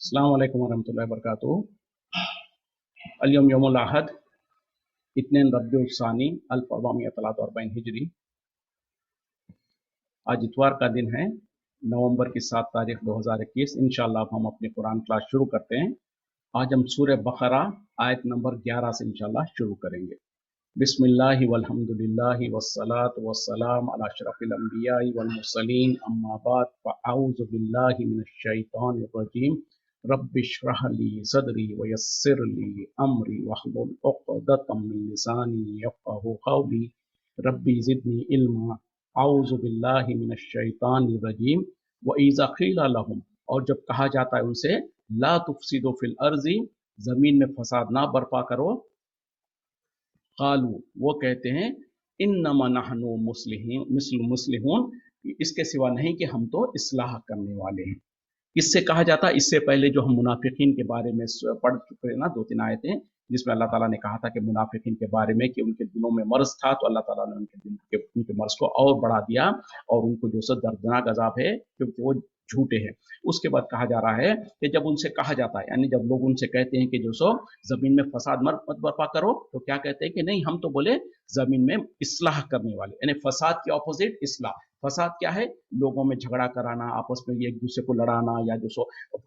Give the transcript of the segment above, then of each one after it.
अस्सलाम वालेकुम वरहमतुल्लाहि वबरकातुहू। अल-यौम यौमुल अहद इत्नीन रबीउल सानी 1443 हिजरी। आज इतवार का दिन है, नवंबर की 7 तारीख 2021। इंशाअल्लाह हम अपनी कुरान क्लास शुरू करते हैं। आज हम सूरह बकरा आयत नंबर 11 से इंशाअल्लाह शुरू करेंगे। बिस्मिल्लाहि वल्हम्दुलिल्लाहि वस्सलातु वस्सलाम अला अशरफिल अंबियाइ वल मुरसलीन अम्मा बाद फअऊज़ु बिल्लाहि मिनश शैतानिर रजीम। रब्बिश्रह ली सदरी वयस्सिर ली अमरी वहलुल उक़दतम मिन लिसानी यफ़क़हू क़ौली। रब्बी ज़िदनी इल्मा। अऊज़ु बिल्लाहि मिनश शैतानिर रजीम। व इज़ा क़ीला लहुम, और जब कहा जाता है उनसे, ला तुफ़सिदू फ़िल अर्ज़ि, ज़मीन में फसाद ना बर्पा करो। क़ालू, वो कहते हैं, इन्नमा नहनु मुस्लिहून, इसके सिवा नहीं कि हम तो इस्लाह करने वाले हैं। इससे कहा जाता, इससे पहले जो हम मुनाफिकीन के बारे में पढ़ चुके हैं ना, 2-3 आयतें, जिसमें अल्लाह ताला ने कहा था कि मुनाफिकीन के बारे में कि उनके दिलों में मर्ज था, तो अल्लाह ताला ने उनके मर्ज को और बढ़ा दिया और उनको जो सो दर्दनाक अजाब है क्योंकि वो झूठे हैं। उसके बाद कहा जा रहा है कि जब उनसे कहा जाता है, यानी जब लोग उनसे कहते हैं कि जो सो जमीन में फसाद मत बर्पा करो, तो क्या कहते हैं कि नहीं, हम तो बोले जमीन में इस्लाह करने वाले, यानी फसाद के ऑपोजिट इस्लाह। फसाद क्या है? लोगों में झगड़ा कराना, आपस में एक दूसरे को लड़ाना, या जो सो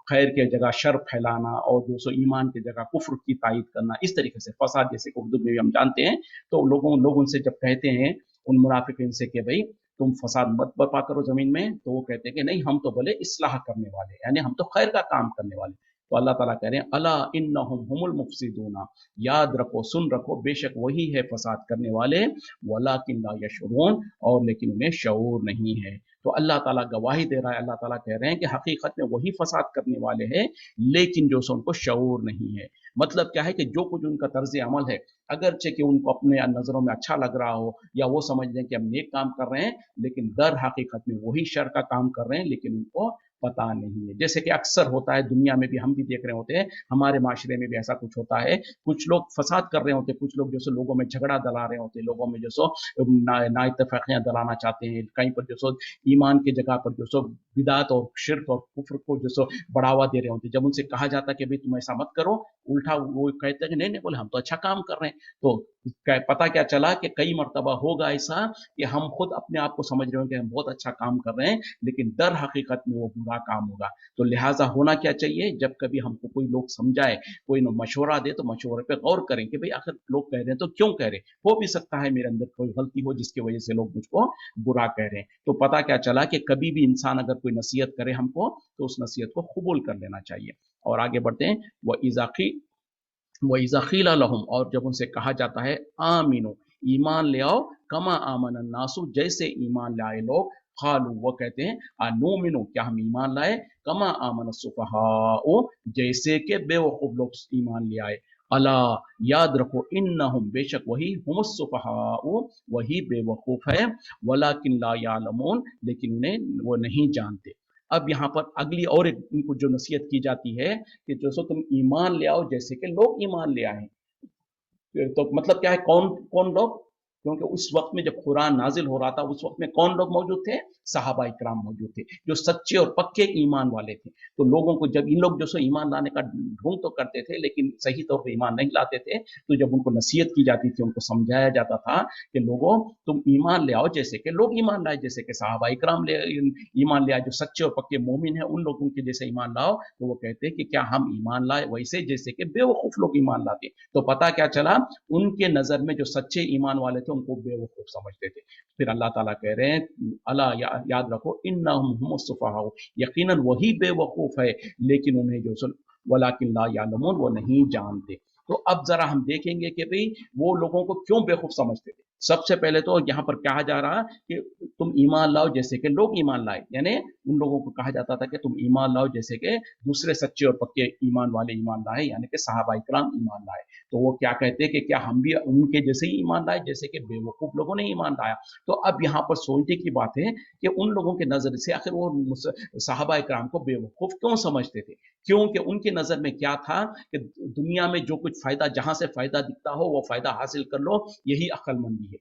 खैर की जगह शर फैलाना और जो सो ईमान की जगह कुफ्र की तायद करना, इस तरीके से फसाद, जैसे उर्दू में भी हम जानते हैं। तो लोग उनसे जब कहते हैं उन मुनाफिकीन से कि भाई तुम फसाद मत बर्पा करो जमीन में, तो वो कहते हैं कि नहीं, हम तो बोले इस्लाह करने वाले, यानी हम तो खैर का काम करने वाले। तो अल्लाह ताला कह रहे हैं, अला इन्नहुम हुमुल मुफसिदूना, याद रखो, सुन रखो, बेशक वही है फसाद करने वाले, वलाकिन ला यशउरून, और लेकिन उन्हें शऊर नहीं है। तो अल्लाह ताला गवाही दे रहा है, अल्लाह ताला कह रहे हैं कि हकीकत में वही फसाद करने वाले हैं, लेकिन जो सो उनको शऊर नहीं है। मतलब क्या है कि जो कुछ उनका तर्ज अमल है, अगरचे कि उनको अपने नज़रों में अच्छा लग रहा हो, या वो समझ लें कि हम नेक काम कर रहे हैं, लेकिन दर हकीकत में वही शर का काम कर रहे हैं, लेकिन उनको पता नहीं है। जैसे कि अक्सर होता है, दुनिया में भी हम भी देख रहे होते हैं, हमारे माशरे में भी ऐसा कुछ होता है। कुछ लोग फसाद कर रहे होते हैं, कुछ लोग जो सो लोगों में झगड़ा दला रहे होते हैं, लोगों में जो सो ना इत्तेफाकियां दलाना चाहते हैं, कहीं पर जो सो ईमान की जगह पर जो सो बिदात और शिर्क और कुफ्र को जो सो बढ़ावा दे रहे होते हैं। जब उनसे कहा जाता है कि भाई तुम ऐसा मत करो, उल्टा वो कहते हैं कि नहीं नहीं, बोले हम तो अच्छा काम कर रहे हैं। तो पता क्या चला कि कई मरतबा होगा ऐसा कि हम खुद अपने आप को समझ रहे हो कि हम बहुत अच्छा काम कर रहे हैं, लेकिन दर हकीकत में वो बुरा काम होगा। तो लिहाजा होना क्या चाहिए, जब कभी हमको कोई लोग समझाए, कोई मशवरा दे, तो मशवरे पे गौर करें कि भाई आखिर लोग कह रहे हैं तो क्यों कह रहे हैं। हो भी सकता है मेरे अंदर कोई गलती हो जिसकी वजह से लोग मुझको बुरा कह रहे हैं। तो पता क्या चला कि कभी भी इंसान अगर कोई नसीहत करे हमको, तो उस नसीहत को कबूल कर लेना चाहिए। और आगे बढ़ते हैं, वह इज़ाक़ीला लहुम, और जब उनसे कहा जाता है आमीनो, ईमान ले आओ, कमा आमन अन्नासु, जैसे ईमान लाए लोग, क़ालू, वो कहते हैं, अनुमिनु, क्या हम ईमान लाए, कमा आमन सुफ़हाओ, जैसे कि बेवकूफ़ लोग ईमान ले आए। अला, याद रखो, इन्नहुम, बेशक वही, हुमुस सुफ़हाओ, वही बेवकूफ़ है, वलाकिन ला यालमून, लेकिन उन्हें वो नहीं जानते। अब यहाँ पर अगली और एक उनको जो नसीहत की जाती है कि जो सो तुम ईमान ले आओ जैसे कि लोग ईमान ले आए। तो मतलब क्या है, कौन कौन लोग? क्योंकि उस वक्त में जब कुरान नाजिल हो रहा था, उस वक्त में कौन लोग मौजूद थे? सहाबा इकराम मौजूद थे, जो सच्चे और पक्के ईमान वाले थे। तो लोगों को जब इन लोग जो सो ईमान लाने का ढोंग तो करते थे, लेकिन सही तौर पर ईमान नहीं लाते थे, तो जब उनको नसीहत की जाती थी, उनको समझाया जाता था कि लोगों, तुम ईमान ले आओ जैसे कि लोग ईमान लाए, जैसे कि सहाबा इकराम ले ईमान ले आए, जो सच्चे और पक्के मोमिन है, उन लोगों के जैसे ईमान लाओ। तो वो कहते हैं कि क्या हम ईमान लाए वैसे जैसे कि बेवकूफ लोग ईमान लाते। तो पता क्या चला, उनके नजर में जो सच्चे ईमान वाले थे उनको बेवकूफ समझते थे। फिर अल्लाह ताला कह रहे हैं, अला, याद रखो, इन्नहुम हुमुस सुफहाउ, यकीनन वही बेवकूफ है, लेकिन उन्हें जो वलाकिन ला यालमून, वो नहीं जानते। तो अब जरा हम देखेंगे कि भाई वो लोगों को क्यों बेवकूफ समझते थे। सबसे पहले तो यहाँ पर कहा जा रहा कि तुम ईमान लाओ जैसे कि लोग ईमान लाए, यानी उन लोगों को कहा जाता था कि तुम ईमान लाओ जैसे कि दूसरे सच्चे और पक्के ईमान वाले ईमान लाए, यानी कि सहाबा इकराम ईमान लाए। तो वो क्या कहते हैं कि क्या हम भी उनके जैसे ही ईमान लाए जैसे कि बेवकूफ लोगों ने ईमान लाया। तो अब यहाँ पर सोचने की बात है कि उन लोगों के नजर से आखिर वो सहाबा इकराम को बेवकूफ क्यों समझते थे। क्योंकि उनके नजर में क्या था कि दुनिया में जो कुछ फायदा, जहां से फायदा दिखता हो वो फायदा हासिल कर लो, यही अक्लमंदी है।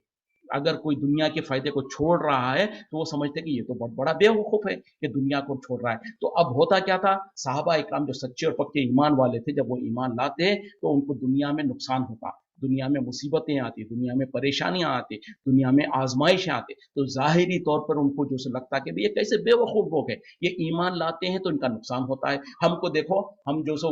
अगर कोई दुनिया के फायदे को छोड़ रहा है तो वो समझते हैं कि ये तो बहुत बड़ा बेवकूफ है कि दुनिया को छोड़ रहा है। तो अब होता क्या था, साहबा इकराम जो सच्चे और पक्के ईमान वाले थे, जब वो ईमान लाते तो उनको दुनिया में नुकसान होता, दुनिया में मुसीबतें आती, दुनिया में परेशानियां आती, दुनिया में आजमाइशें आती, तो जाहिरी तौर पर उनको जो लगता है कि ये कैसे बेवकूफ लोग हैं, ये ईमान लाते हैं तो इनका नुकसान होता है। हमको देखो, हम जो सो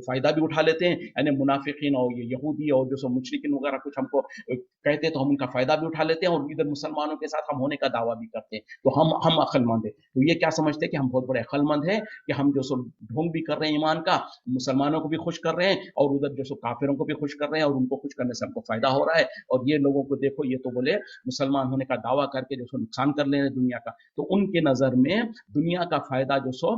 फायदा भी उठा लेते हैं, यानी मुनाफिकीन और ये यहूदी और जो सो मुशरिकीन वगैरह कुछ हमको कहते हैं तो हम उनका फायदा भी उठा लेते हैं, और इधर मुसलमानों के साथ हम होने का दावा भी करते हैं, तो हम अक्लमंद है। तो ये क्या समझते हैं कि हम बहुत बड़े अक्लमंद हैं कि हम जो सो ढोंग भी कर रहे हैं ईमान का, मुसलमानों को भी खुश कर रहे हैं और उधर जो सो काफिरों को भी खुश कर रहे हैं, और उनको खुश करने से हमको फायदा हो रहा है। और ये लोगों को देखो, ये तो बोले मुसलमान होने का दावा करके जो सो नुकसान कर ले रहे दुनिया का, तो उनके नजर में दुनिया का फायदा जो सो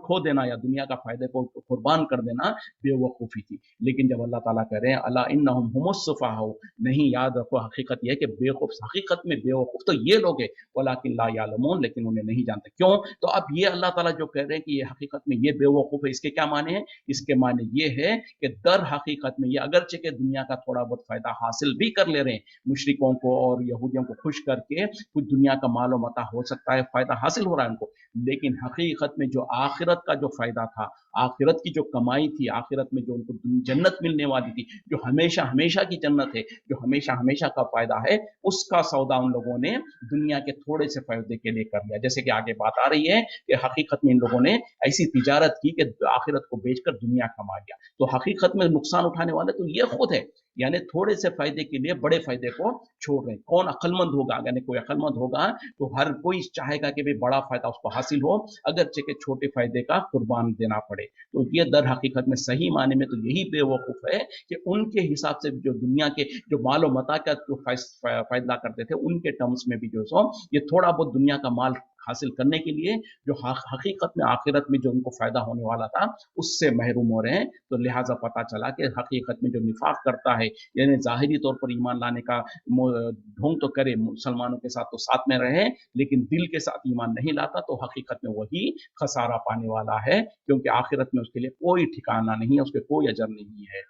खो देना या दुनिया का फायदे को कुर्बान कर देना बेवकूफी थी। लेकिन जब अल्लाह ताला कह रहे हैं अला इन्नहुम हुमुस सुफाहा, नहीं, याद रखो हकीकत यह है कि बेवकूफ, हकीकत में बेवकूफ तो ये लोग है, वलाकिन ला यालमून, लेकिन उन्हें नहीं जानते। क्यों? तो अब ये अल्लाह ताला जो कह रहे हैं कि ये हकीकत में ये बेवकूफ है, इसके क्या माने हैं? इसके माने ये है कि दर हकीकत में ये अगरचे के दुनिया का थोड़ा बहुत फायदा हासिल भी कर ले रहे हैं, मुशरिकों को और यहूदियों को खुश करके कुछ दुनिया का मालो मता हो सकता है, फायदा हासिल हो रहा है उनको, लेकिन हकीकत में जो आखिरत का जो फायदा था, आखिरत की जो कमाई थी, आखिरत में जो उनको जन्नत मिलने वाली थी, जो हमेशा हमेशा की जन्नत है, जो हमेशा हमेशा का फायदा है, उसका सौदा उन लोगों ने दुनिया के थोड़े से फायदे के लिए कर लिया। जैसे कि आगे बात आ रही है कि हकीकत में इन लोगों ने ऐसी तिजारत की कि आखिरत को बेचकर दुनिया कमा लिया। तो हकीकत में नुकसान उठाने वाले तो ये खुद है, यानी थोड़े से फायदे के लिए बड़े फायदे को छोड़ रहे हैं। कौन अक्लमंद होगा? यानी कोई अक्लमंद होगा तो हर कोई चाहेगा कि भाई बड़ा फायदा उसको हासिल हो, अगरचे के छोटे फायदे का कुर्बान देना पड़े। तो ये दर हकीकत में सही माने में तो यही बेवकूफ है कि उनके हिसाब से जो दुनिया के जो मालो मता का जो फायदा करते थे, उनके टर्म्स में भी जो सो ये थोड़ा बहुत दुनिया का माल हासिल करने के लिए जो हकीकत में आखिरत में जो उनको फायदा होने वाला था उससे महरूम हो रहे हैं। तो लिहाजा पता चला कि हकीकत में जो निफाक करता है, यानी जाहिरी तौर पर ईमान लाने का ढोंग तो करे, मुसलमानों के साथ तो साथ में रहे, लेकिन दिल के साथ ईमान नहीं लाता, तो हकीकत में वही खसारा पाने वाला है, क्योंकि आखिरत में उसके लिए कोई ठिकाना नहीं है, उसके कोई अजर नहीं है।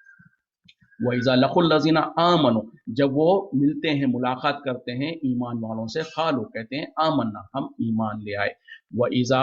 वइज़ा लकुल लज़ीना आमनु, जब वो मिलते हैं, मुलाकात करते हैं ईमान वालों से, खालू, कहते हैं आमन्ना, हम ईमान ले आए। वइज़ा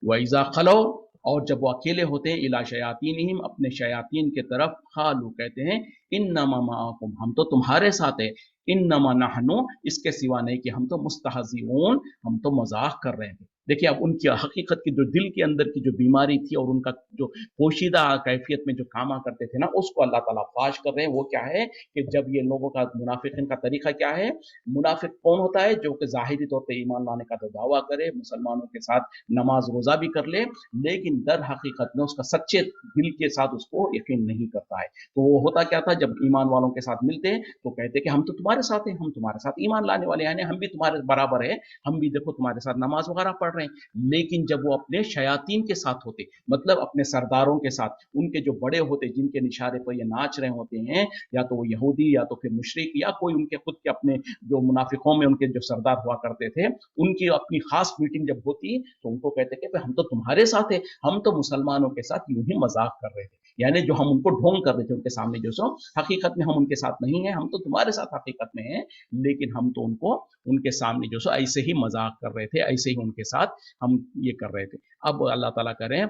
वइज़ा खलो, और जब वो अकेले होते हैं, इला शयातीनिहिम, अपने शयातीन के तरफ, खालू, कहते हैं इन्नमा माअकुम, हम तो तुम्हारे साथ है, इन्नमा नहनु, इसके सिवा नहीं कि हम तो मुस्तहज़िऊन, हम तो मजाक कर रहे थे। देखिए, अब उनकी हकीकत की जो दिल के अंदर की जो बीमारी थी और उनका जो पोशीदा कैफियत में जो कामा करते थे ना, उसको अल्लाह ताला फाश कर रहे हैं। वो क्या है कि जब ये लोगों का, मुनाफिकीन का तरीका क्या है, मुनाफिक कौन होता है? जो कि जाहिरी तौर पर ईमान लाने का तो दावा करे, मुसलमानों के साथ नमाज रोजा भी कर ले, लेकिन दर हकीकत में उसका सच्चे दिल के साथ उसको यकीन नहीं करता है। तो वो होता क्या था, जब ईमान वालों के साथ मिलते तो कहते कि हम तो तुम्हारे साथ हैं, हम तुम्हारे साथ ईमान लाने वाले हैं, हम भी तुम्हारे बराबर है, हम भी देखो तुम्हारे साथ नमाज वगैरह पढ़ रहे हैं। लेकिन जब वो अपने शयातीन के साथ होते, मतलब अपने सरदारों के साथ, उनके जो बड़े होते, जिनके इशारे पर ये नाच रहे होते हैं, या तो वो यहूदी या तो फिर मुशरिक या कोई उनके खुद के अपने जो मुनाफिकों में उनके जो सरदार हुआ करते थे, उनकी अपनी खास मीटिंग जब होती तो उनको कहते कि हम तो तुम्हारे साथ है, हम तो मुसलमानों के साथ यूं ही मजाक कर रहे थे, यानी जो हम उनको ढोंग कर रहे थे उनके सामने, जो सो हकीकत में हम उनके साथ नहीं है, हम तो तुम्हारे साथ हकीकत में है, लेकिन हम तो उनको उनके सामने जो सो ऐसे ही मजाक कर रहे थे, ऐसे ही उनके साथ हम ये कर रहे थे। अब अल्लाह ताला कह रहे हैं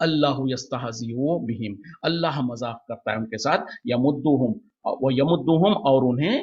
अल्लाहु यस्तहज़िउ बिहिम, अल्लाह मजाक करता है उनके साथ, यमुद्दुहुम, वो यमुद्दुहुम, और उन्हें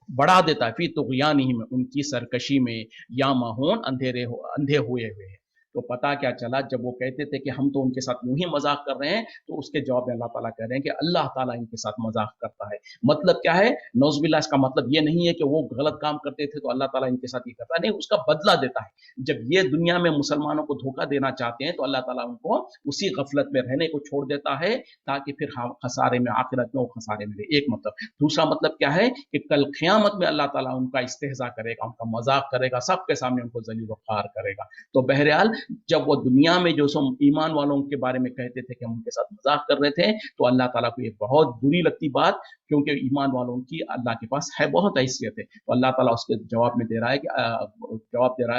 बढ़ा देता है, फी तुग़यानिहिम, उनकी सरकशी में, या माहून, अंधे हुए हैं। तो पता क्या चला, जब वो कहते थे कि हम तो उनके साथ यूं ही मजाक कर रहे हैं, तो उसके जवाब में अल्लाह ताला कह रहे हैं कि अल्लाह ताला इनके साथ मजाक करता है। मतलब क्या है? नौज़ुबिल्लाह, इसका मतलब ये नहीं है कि वो गलत काम करते थे तो अल्लाह ताला इनके साथ ये करता है, नहीं, उसका बदला देता है। जब ये दुनिया में मुसलमानों को धोखा देना चाहते हैं तो अल्लाह ताला उनको उसी गफलत में रहने को छोड़ देता है, ताकि फिर खसारे में, आखिरत में वो खसारे में रहे। एक मतलब। दूसरा मतलब क्या है कि कल क़यामत में अल्लाह ताला उनका इस्तेहज़ा करेगा, उनका मजाक करेगा, सबके सामने उनको ज़लील व ख़ार करेगा। तो बहरहाल, जब वो दुनिया में जो सो ईमान वालों के बारे में कहते थे कि हम उनके साथ मजाक कर रहे थे, तो अल्लाह ताला को ये बहुत बुरी लगती बात, क्योंकि ईमान वालों की अल्लाह के पास है बहुत हैसियत है। तो अल्लाह ताला उसके जवाब में दे रहा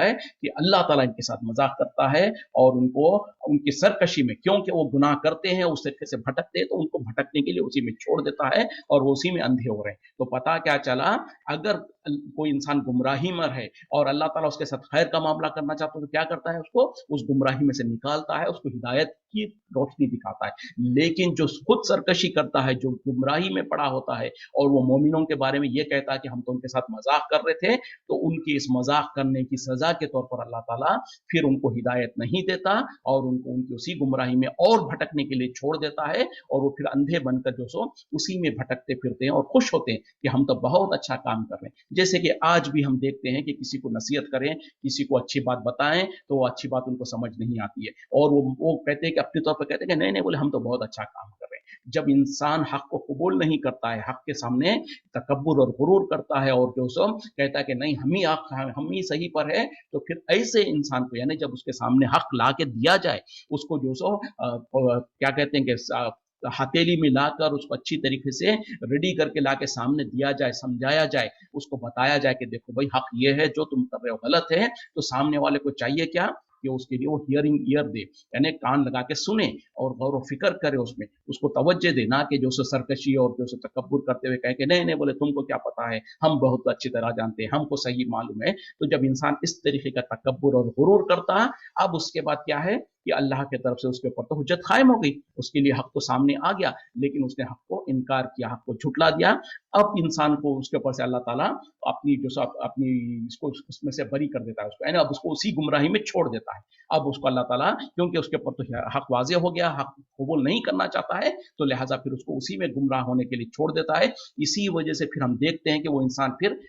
है कि अल्लाह ताला इनके साथ मजाक करता है और उनको उनकी सरकशी में, क्योंकि वो गुनाह करते हैं उस तरीके से भटकते हैं, तो उनको भटकने के लिए उसी में छोड़ देता है और वो उसी में अंधे हो रहे हैं। तो पता क्या चला, अगर कोई इंसान गुमराही में है और अल्लाह ताला उसके साथ खैर का मामला करना चाहता है तो क्या करता है, उसको उस गुमराही में से निकालता है, उसको हिदायत की रोशनी दिखाता है। लेकिन जो खुद सरकशी करता है, जो गुमराही में पड़ा होता है और वो मोमिनों के बारे में ये कहता है कि हम तो उनके साथ मजाक कर रहे थे, तो उनकी इस मजाक करने की सजा के तौर पर अल्लाह ताला फिर उनको हिदायत नहीं देता और उनको उनकी उसी गुमराही में और भटकने के लिए छोड़ देता है, और वो फिर अंधे बनकर जो सो उसी में भटकते फिरते हैं और खुश होते हैं कि हम तो बहुत अच्छा काम कर रहे हैं। जैसे कि आज भी हम देखते हैं कि किसी को नसीहत करें, किसी को अच्छी बात बताएं, तो वो अच्छी बात उनको समझ नहीं आती है और वो कहते हैं कि अपने तौर पर कहते हैं कि नहीं नहीं, बोले हम तो बहुत अच्छा काम कर रहे हैं। जब इंसान हक को कबूल नहीं करता है, हक के सामने तकब्बुर और गुरूर करता है और जो सो कहता है कि नहीं हम ही सही पर है, तो फिर ऐसे इंसान को, यानी जब उसके सामने हक ला के दिया जाए, उसको जो सो क्या कहते हैं कि हथेली में लाकर उसको अच्छी तरीके से रेडी करके लाके सामने दिया जाए, समझाया जाए, उसको बताया जाए कि देखो भाई हक ये है, जो तुम कर रहे हो गलत है। तो सामने वाले को चाहिए क्या कि उसके लिए वो हियरिंग ईयर दे, यानी कान लगा के सुने और गौर फिक्र करे, उसमें उसको तवज्जो दे, ना कि जो सो सरकशी और जो सो तकब्बुर करते हुए कहे कि नहीं नहीं, बोले तुमको क्या पता है, हम बहुत अच्छी तरह जानते हैं, हमको सही मालूम है। तो जब इंसान इस तरीके का तकब्बुर और गुरूर करता है, अब उसके बाद क्या है कि अल्लाह की तरफ से उसके ऊपर तो हुज्जत कायम हो गई, उसके लिए हक तो सामने आ गया, लेकिन उसने हक को इनकार किया, हक को झुटला दिया। अब इंसान को उसके ऊपर से अल्लाह ताला अपनी जो अपनी इसको उसमें से बरी कर देता है, उसको यानी अब उसको उसी गुमराही में छोड़ देता है। अब उसको अल्लाह ताला, क्योंकि उसके ऊपर तो हक वाजे हो गया, हक कबूल नहीं करना चाहता है, तो लिहाजा फिर उसको उसी में गुमराह होने के लिए छोड़ देता है। इसी वजह से फिर हम देखते हैं कि वो इंसान फिर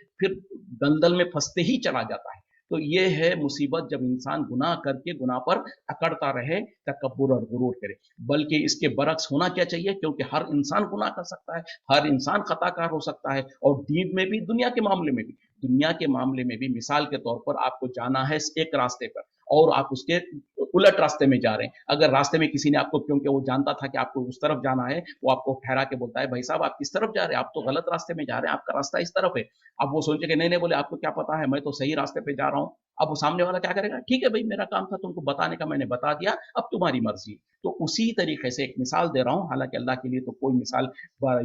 दलदल में फंसते ही चला जाता है। तो ये है मुसीबत, जब इंसान गुनाह करके गुनाह पर अकड़ता रहे, तकब्बुर और गुरूर करे। बल्कि इसके बरक्स होना क्या चाहिए, क्योंकि हर इंसान गुनाह कर सकता है, हर इंसान खताकार हो सकता है, और दीन में भी, दुनिया के मामले में भी। दुनिया के मामले में भी मिसाल के तौर पर आपको जाना है एक रास्ते पर और आप उसके उलट रास्ते में जा रहे हैं। अगर रास्ते में किसी ने आपको, क्योंकि वो जानता था कि आपको उस तरफ जाना है, वो आपको ठहरा के बोलता है भाई साहब आप किस तरफ जा रहे हैं, आप तो गलत रास्ते में जा रहे हैं, आपका रास्ता इस तरफ है। अब वो सोचे कि नहीं नहीं, बोले आपको क्या पता है, मैं तो सही रास्ते पे जा रहा हूँ। अब वो सामने वाला क्या करेगा, ठीक है भाई मेरा काम था तुमको बताने का, मैंने बता दिया, अब तुम्हारी मर्जी। तो उसी तरीके से एक मिसाल दे रहा हूँ, हालांकि अल्लाह के लिए तो कोई मिसाल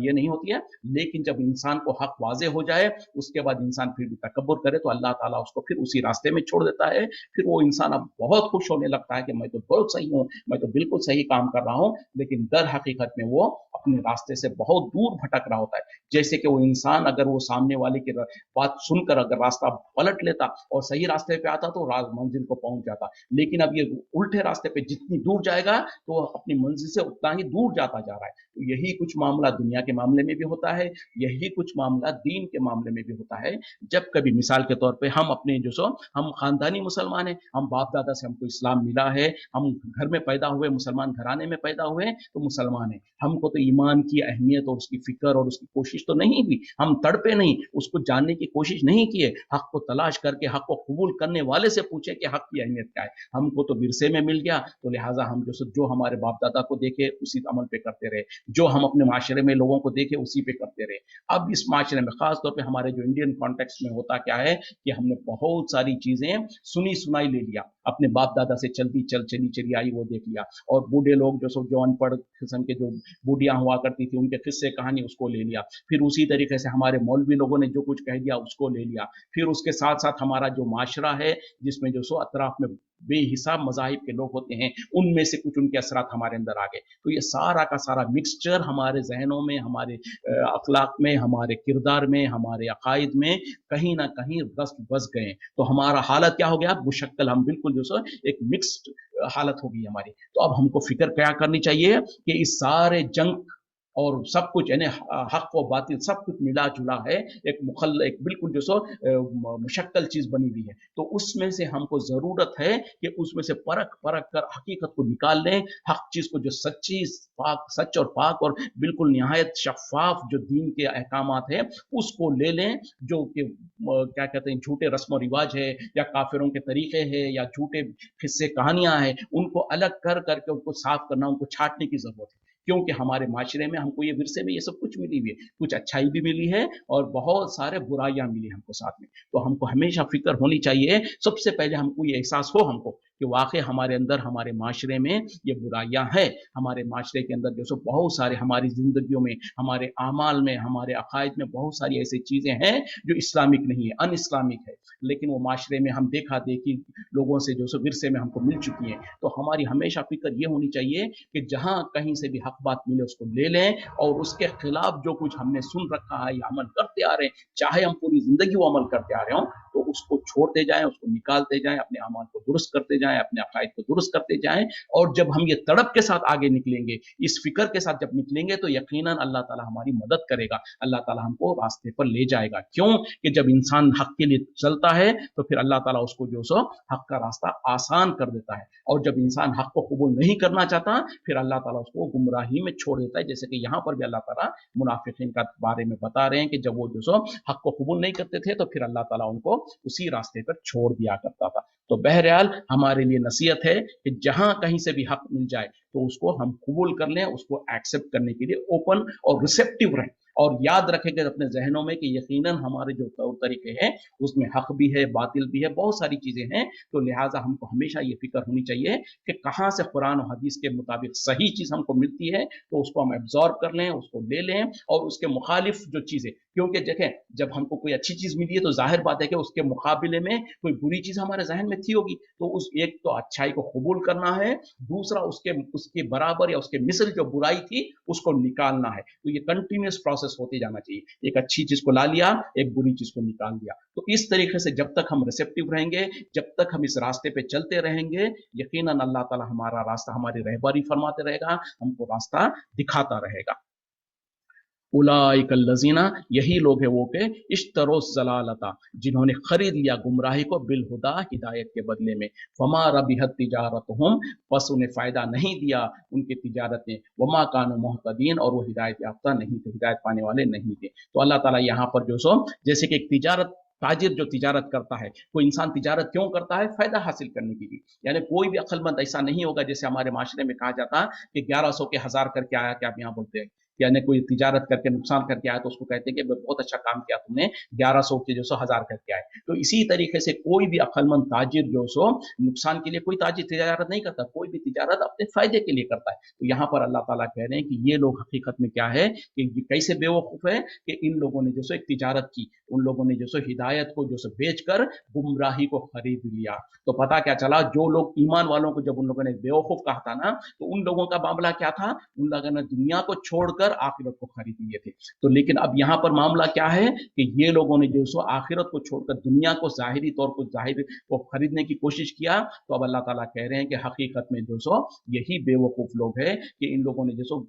ये नहीं होती है, लेकिन जब इंसान को हक वाजे हो जाए, उसके बाद इंसान फिर भी तकब्बुर करे, तो अल्लाह ताला उसको फिर उसी रास्ते में छोड़ देता है। फिर वो इंसान अब बहुत खुश होने लगता है कि मैं तो बहुत सही हूँ, मैं तो बिल्कुल सही काम कर रहा हूँ, लेकिन दर हकीकत में वो अपने रास्ते से बहुत दूर भटक रहा होता है। जैसे कि वो इंसान अगर वो सामने वाले की बात सुनकर अगर रास्ता पलट लेता और सही रास्ते पे आता तो मंजिल को पहुंच जाता, लेकिन अब ये उल्टे रास्ते पे जितनी दूर जाएगा तो वो अपनी मंजिल से उतना ही दूर जाता जा रहा है। तो यही कुछ मामला दुनिया के मामले में भी होता है, यही कुछ मामला दीन के मामले में भी होता है। जब कभी मिसाल के तौर पे हम अपने जो सो हम खानदानी मुसलमान हैं, हम बाप दादा से हमको इस्लाम मिला है, हम घर में पैदा हुए, मुसलमान घराने में पैदा हुए, तो मुसलमान है, हमको तो ईमान की अहमियत और उसकी फिक्र और उसकी कोशिश तो नहीं हुई, हम तड़पे नहीं, उसको जानने की कोशिश नहीं किए, हक को तलाश करके हक को कबूल करने वाले से पूछे कि हक की अहमियत क्या है। हमको तो विरसे में मिल गया, तो लिहाजा हम जो हमारे बाप दादा को देखे उसी अमल पे करते रहे, जो हम अपने माशरे में लोगों को देखे उसी पे करते रहे। अब इस माशरे में खास तौर पे हमारे जो इंडियन कॉन्टेक्स्ट में होता क्या है कि हमने बहुत सारी चीजें सुनी सुनाई ले लिया, अपने बाप दादा से चली चली आई वो देख लिया, और बूढ़े लोग जो अनपढ़ किस्म के जो बूढ़ियां हुआ करती थी उनके किस्से कहानी उसको ले लिया, फिर उसी तरीके से हमारे मौलवी लोगों ने जो कुछ कह दिया उसको ले लिया, फिर उसके साथ साथ हमारा जो माशरा है जिसमें जो अतराफ में बेहिसाब मजाहिब के लोग होते हैं, उनमें से कुछ उनके असरात हमारे अंदर आ गए। तो ये सारा का सारा मिक्सचर हमारे जहनों में, हमारे अखलाक में, हमारे किरदार में, हमारे अकायद में कहीं ना कहीं दस्त बस गए। तो हमारा हालत क्या हो गया, मुशक्कल, हम बिल्कुल एक मिक्स्ड हालत हो गई हमारी। तो अब हमको फिक्र क्या करनी चाहिए कि इस सारे जंग और सब कुछ यानी हक व बातिल सब कुछ मिला जुला है, एक बिल्कुल मुशक्कल चीज बनी हुई है। तो उसमें से हमको जरूरत है कि उसमें से परख परख कर हकीकत को निकाल लें, हक चीज को जो सच और पाक और बिल्कुल निहायत शफाफ जो दीन के अहकामात है उसको ले लें, जो कि क्या कहते हैं झूठे रस्म और रिवाज है या काफिरों के तरीके है या झूठे किस्से कहानियां हैं, उनको अलग कर करके उनको साफ करना, उनको छाटने की जरूरत है। क्योंकि हमारे माशरे में हमको ये विरसे में ये सब कुछ मिली हुई है, कुछ अच्छाई भी मिली है और बहुत सारे बुराइयां मिली हमको साथ में। तो हमको हमेशा फिक्र होनी चाहिए, सबसे पहले हमको ये एहसास हो हमको कि वाकई हमारे अंदर हमारे माशरे में ये बुराइयां हैं। हमारे माशरे के अंदर जो सो बहुत सारे हमारी जिंदगियों में, हमारे आमाल में, हमारे अकायद में बहुत सारी ऐसी चीजें हैं जो इस्लामिक नहीं है, अन इस्लामिक है, लेकिन वो माशरे में हम देखा देखी लोगों से जो सो विरसे में हमको मिल चुकी हैं। तो हमारी हमेशा फिक्र ये होनी चाहिए कि जहां कहीं से भी हक बात मिले उसको ले लें, और उसके खिलाफ जो कुछ हमने सुन रखा है या अमल करते आ रहे हैं, चाहे हम पूरी जिंदगी वो अमल करते आ रहे हों, तो उसको छोड़ते जाएं, उसको निकालते जाएं, अपने अमाल को दुरुस्त करते जाएं, अपने अकायद को दुरुस्त करते जाएं। और जब हम ये तड़प के साथ आगे निकलेंगे, इस फिक्र के साथ जब निकलेंगे, तो यकीनन अल्लाह ताला हमारी मदद करेगा, अल्लाह ताला हमको रास्ते पर ले जाएगा। क्यों कि जब इंसान हक के लिए चलता है तो फिर अल्लाह ताला उसको जो सो हक का रास्ता आसान कर देता है, और जब इंसान हक को कबूल नहीं करना चाहता फिर अल्लाह ताला उसको गुमराही में छोड़ देता है। जैसे कि यहाँ पर भी अल्लाह ताला मुनाफिकीन का बारे में बता रहे हैं कि जब वो जो सो हक को कबूल नहीं करते थे तो फिर अल्लाह ताला उनको उसी रास्ते पर छोड़ दिया करता था। तो बहरहाल हमारे लिए नसीहत है कि जहां कहीं से भी हक मिल जाए तो उसको हम कबूल कर लें, उसको एक्सेप्ट करने के लिए ओपन और रिसेप्टिव रहें, और याद रखेंगे अपने जहनों में कि यकीनन हमारे जो तौर तरीके हैं उसमें हक भी है, बातिल भी है, बहुत सारी चीजें हैं। तो लिहाजा हमको हमेशा ये फिक्र होनी चाहिए कि कहाँ से कुरान और हदीस के मुताबिक सही चीज हमको मिलती है तो उसको हम एब्जॉर्ब कर लें, उसको ले लें, और उसके मुखालिफ जो चीजें, क्योंकि देखें जब हमको कोई अच्छी चीज मिली है तो जाहिर बात है कि उसके मुकाबले में कोई बुरी चीज हमारे जहन में थी होगी, तो उस एक तो अच्छाई को कबूल करना है, दूसरा उसके उसके बराबर या उसके मिसल जो बुराई थी उसको निकालना है। तो ये कंटिन्यूस प्रोसेस होते जाना चाहिए, एक अच्छी चीज को ला लिया, एक बुरी चीज को निकाल दिया। तो इस तरीके से जब तक हम रिसेप्टिव रहेंगे, जब तक हम इस रास्ते पे चलते रहेंगे, यकीनन अल्लाह ताला हमारा रास्ता, हमारी रहबरी फरमाते रहेगा, हमको रास्ता दिखाता रहेगा। उलाइकल लजीना, यही लोग हैं वो के इश्तरो जलालता, जिन्होंने खरीद लिया गुमराही को बिल हुदा, हिदायत के बदले में। फमा रबिहत तिजारतहुम, बस उन्हें फायदा नहीं दिया उनकी तिजारतें। वमा कानु मुहतदीन, और वो हिदायत याफ्ता नहीं थे, हिदायत पाने वाले नहीं थे। तो अल्लाह ताला यहाँ पर जो सो जैसे कि एक तिजारत, ताजिर जो तिजारत करता है, कोई इंसान तिजारत क्यों करता है? फायदा हासिल करने के लिए। यानी कोई भी अक्लमंद ऐसा नहीं होगा, जैसे हमारे माशरे में कहा जाता कि 1100 के हजार करके आया, क्या आप यहाँ बोलते हैं, यानी कोई तिजारत करके नुकसान करके आया तो उसको कहते हैं कि बहुत अच्छा काम किया तुमने, 1100 के जो सो हजार करके आए। तो इसी तरीके से कोई भी अक्लमंद ताजिर जो सो नुकसान के लिए, कोई ताजिर तिजारत नहीं करता, कोई भी तिजारत अपने फायदे के लिए करता है। तो यहाँ पर अल्लाह ताला कह रहे हैं कि ये लोग हकीकत में क्या है कि ये कैसे बेवकूफ है कि इन लोगों ने जो सो एक तिजारत की, उन लोगों ने जो सो हिदायत को जो सो बेचकर गुमराही को खरीद लिया। तो पता क्या चला, जो लोग ईमान वालों को जब उन लोगों ने बेवकूफ कहा था ना, तो उन लोगों का मामला क्या था, उन लोगों ने दुनिया को छोड़कर आखिरत को खरीद लिए थे। तो लेकिन अब यहाँ पर मामला क्या है कि ये लोगों ने जो सो आखिरत को छोड़कर दुनिया को जाहिरी तौर पर जाहिर को खरीदने की कोशिश किया। तो अब अल्लाह ताला कह रहे हैं कि हकीकत में जो सो यही बेवकूफ लोग हैं कि इन लोगों ने जो सो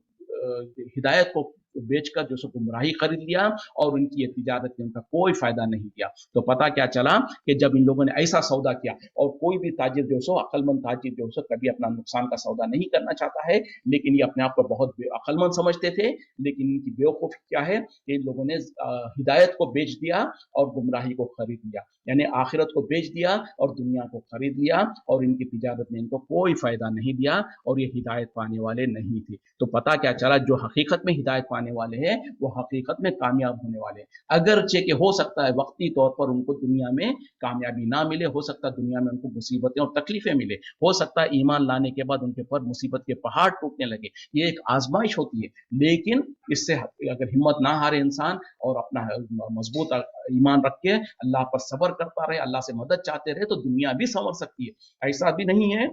हिदायत को बेचकर जो सो गुमराही खरीद लिया, और उनकी ये तिजारत ने उनका कोई फायदा नहीं किया। तो पता क्या चला कि जब इन लोगों ने ऐसा सौदा किया, और कोई भी ताजिर जो सो, अक्लमंद ताजिर जो सो कभी अपना नुकसान का सौदा नहीं करना चाहता है, लेकिन ये अपने आप को बहुत अक्लमंद समझते थे। लेकिन इनकी बेवकूफ़ी क्या है कि इन लोगों ने हिदायत को बेच दिया और गुमराही को खरीद लिया, यानी आखिरत को बेच दिया और दुनिया को खरीद लिया, और इनकी तिजारत ने इनको कोई फायदा नहीं दिया, और ये हिदायत पाने वाले नहीं थे। तो पता क्या चला, जो हकीकत में हिदायत पाने वाले हैं वो हकीकत में कामयाब होने वाले हैं। अगरचे कि हो सकता है वक्ती तौर पर उनको दुनिया में कामयाबी ना मिले, हो सकता है दुनिया में उनको मुसीबतें और तकलीफें मिले, हो सकता है ईमान लाने के बाद उनके पर मुसीबत के पहाड़ टूटने लगे, ये एक आजमाइश होती है। लेकिन इससे अगर हिम्मत ना हारे इंसान और अपना मजबूत ईमान रख के अल्लाह पर सब्र करता रहे, अल्लाह से मदद चाहते रहे, तो दुनिया भी संवर सकती है। ऐसा भी नहीं है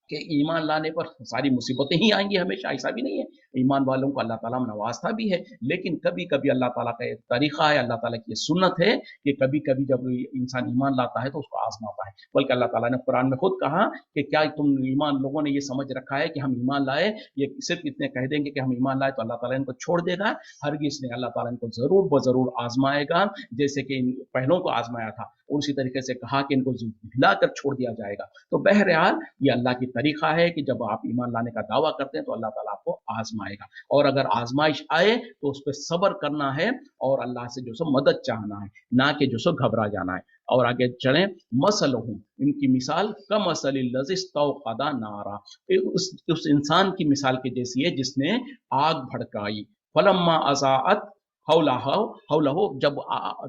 कि ईमान लाने पर सारी मुसीबतें ही आएंगी हमेशा, ऐसा भी नहीं है। ईमान वालों को अल्लाह ताला नवाजता भी है, लेकिन कभी कभी अल्लाह ताला का एक तरीका है, अल्लाह ताला की सुन्नत है कि कभी कभी जब इंसान ईमान लाता है तो उसको आजमाता है। बल्कि अल्लाह ताला ने कुरान में खुद कहा कि क्या तुम ईमान, लोगों ने ये समझ रखा है कि हम ईमान लाए, ये सिर्फ इतने कह देंगे कि हम ईमान लाए तो अल्लाह ताला इनको छोड़ देगा? हरगिज़ नहीं, अल्लाह ताला इनको जरूर ब जरूर आजमाएगा, जैसे कि इन पहलों को आजमाया था, उसी तरीके से कहा कि इनको हिलाकर छोड़ दिया जाएगा। तो बहरहाल ये अल्लाह की तरीका है कि जब आप ईमान लाने का दावा करते हैं तो अल्लाह ताला आपको आजमाएगा, और अगर आजमाइश आए तो उस पर सब्र करना है और अल्लाह से जो सो मदद चाहना है, ना कि जो सो घबरा जाना है। اور आगे चलें, मसलहुम, इनकी मिसाल कमसलिल लज़ी इस्तौक़दा नारा, उस इंसान की मिसाल के जैसी है जिसने आग भड़काई। फलम्मा अज़ाअत हौलहु, जब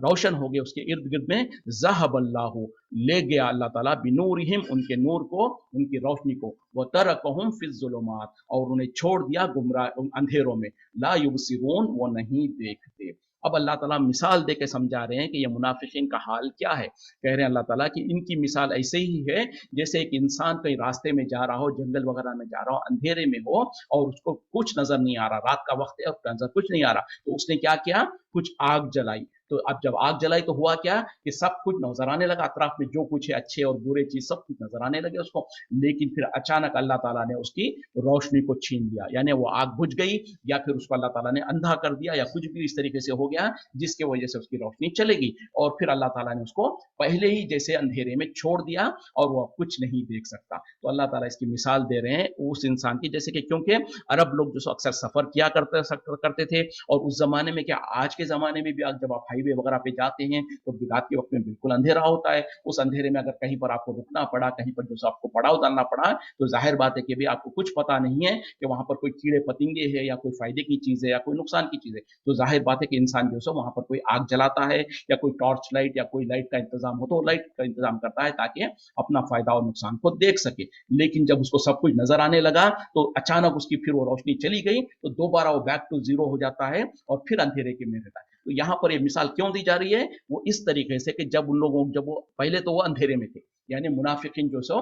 रोशन हो गए उसके इर्द गिर्द में, ज़हबल्लाहु, ले गया अल्लाह ताला, बिनूरिहिम, उनके नूर को, उनकी रोशनी को, व तरकहुम फिज़्ज़ुलुमात, और उन्हें छोड़ दिया गुमराह अंधेरों में, ला युबसिरून, वो नहीं देखते। अब अल्लाह ताला मिसाल दे के समझा रहे हैं कि ये मुनाफिकीन का हाल क्या है। कह रहे हैं अल्लाह ताला कि इनकी मिसाल ऐसे ही है जैसे एक इंसान कहीं रास्ते में जा रहा हो, जंगल वगैरह में जा रहा हो, अंधेरे में हो और उसको कुछ नजर नहीं आ रहा, रात का वक्त है और नजर कुछ नहीं आ रहा, तो उसने क्या किया, कुछ आग जलाई। तो अब जब आग जलाई तो हुआ क्या कि सब कुछ नजर आने लगा, अतराफ में जो कुछ है, अच्छे और बुरे चीज सब कुछ नजर आने लगे उसको। लेकिन फिर अचानक अल्लाह ताला ने उसकी रोशनी को छीन लिया, यानी वो आग बुझ गई या फिर उसको अल्लाह ताला ने अंधा कर दिया या कुछ भी इस तरीके से हो गया जिसके वजह से उसकी रोशनी चलेगी, और फिर अल्लाह ताला ने उसको पहले ही जैसे अंधेरे में छोड़ दिया और वो अब कुछ नहीं देख सकता। तो अल्लाह ताला इसकी मिसाल दे रहे हैं उस इंसान की, जैसे कि क्योंकि अरब लोग जो अक्सर सफर किया करते थे, और उस जमाने में क्या, आज के जमाने में भी जब आप हाईवे वगैरह पे जाते हैं तो रात के वक्त में बिल्कुल अंधेरा होता है। उस अंधेरे में अगर कहीं पर आपको रुकना पड़ा, कहीं पर जो आपको पड़ाव डालना पड़ा, तो जाहिर बात है कि भी आपको कुछ पता नहीं है कि वहां पर कोई कीड़े पतिंगे है या कोई फायदे की चीज है या कोई नुकसान की चीज है, तो जाहिर बात है कि इंसान जो है वहां पर कोई आग जलाता है या कोई टॉर्च लाइट या कोई लाइट का इंतजाम हो तो लाइट का इंतजाम करता है ताकि अपना फायदा और नुकसान को देख सके। लेकिन जब उसको सब कुछ नजर आने लगा तो अचानक उसकी फिर वो रोशनी चली गई, तो दोबारा वो बैक टू जीरो हो जाता है और फिर अंधेरे के में रहता है। तो यहाँ पर ये मिसाल क्यों दी जा रही है, वो इस तरीके से कि जब उन लोगों, जब वो पहले तो वो अंधेरे में थे, यानी मुनाफिकीन जो सो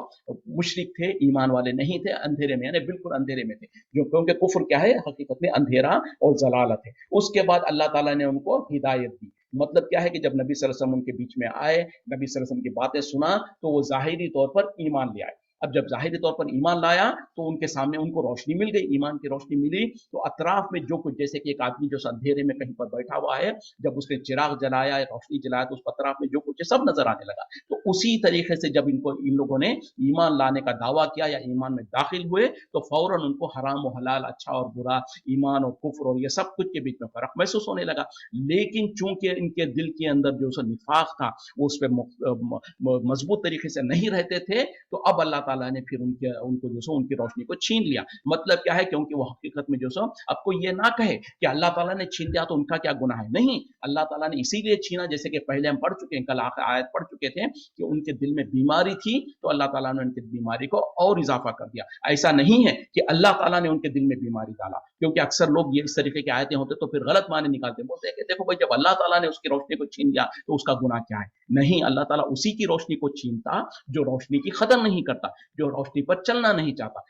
मुशरिक थे, ईमान वाले नहीं थे, अंधेरे में, यानी बिल्कुल अंधेरे में थे, जो क्योंकि कुफ्र क्या है, हकीकत में अंधेरा और जलालत है। उसके बाद अल्लाह ताला ने उनको हिदायत दी। मतलब क्या है कि जब नबी सल्लल्लाहु अलैहि वसल्लम उनके बीच में आए, नबी सल्लल्लाहु अलैहि वसल्लम की बातें सुना, तो वो जाहिरी तौर पर ईमान ले आए। अब जब जाहिरी तौर पर ईमान लाया तो उनके सामने उनको रोशनी मिल गई, ईमान की रोशनी मिली, तो अतराफ में जो कुछ, जैसे कि एक आदमी जो अंधेरे में कहीं पर बैठा हुआ है, जब उसने चिराग जलाया, रोशनी जलाया, तो उस अतराफ में जो कुछ है सब नजर आने लगा। तो उसी तरीके से जब इन लोगों ने ईमान लाने का दावा किया या ईमान में दाखिल हुए, तो फौरन उनको हराम और हलाल, अच्छा और बुरा, ईमान और कुफ्र और ये सब कुछ के बीच में फर्क महसूस होने लगा। लेकिन चूंकि इनके दिल के अंदर जो निफाक था वो उस पर मजबूत तरीके से नहीं रहते थे, तो अब अल्लाह ताला ने फिर उनको जो उनकी रोशनी को छीन लिया। मतलब क्या है, क्योंकि वो हकीकत में जो अब कोई ये ना कहे कि अल्लाह ताला ने छीन लिया तो उनका क्या गुनाह है, नहीं, अल्लाह ताला ने इसीलिए छीना, जैसे कि पहले हम पढ़ चुके हैं, कल आयत पढ़ चुके थे कि उनके दिल में बीमारी थी, तो अल्लाह ताला ने उनकी बीमारी को और इजाफा कर दिया। ऐसा नहीं है कि अल्लाह ताला ने उनके दिल में बीमारी डाला, क्योंकि अक्सर लोग ये इस तरीके की आयतें होते तो फिर गलत माने निकालते, बोलते हैं कि देखो भाई, जब अल्लाह ताला ने उसकी रोशनी को छीन लिया तो उसका गुनाह क्या है। नहीं, अल्लाह ताला उसी की रोशनी को छीनता जो रोशनी की कदर नहीं करता, जो रोशनी पर चलना नहीं चाहता।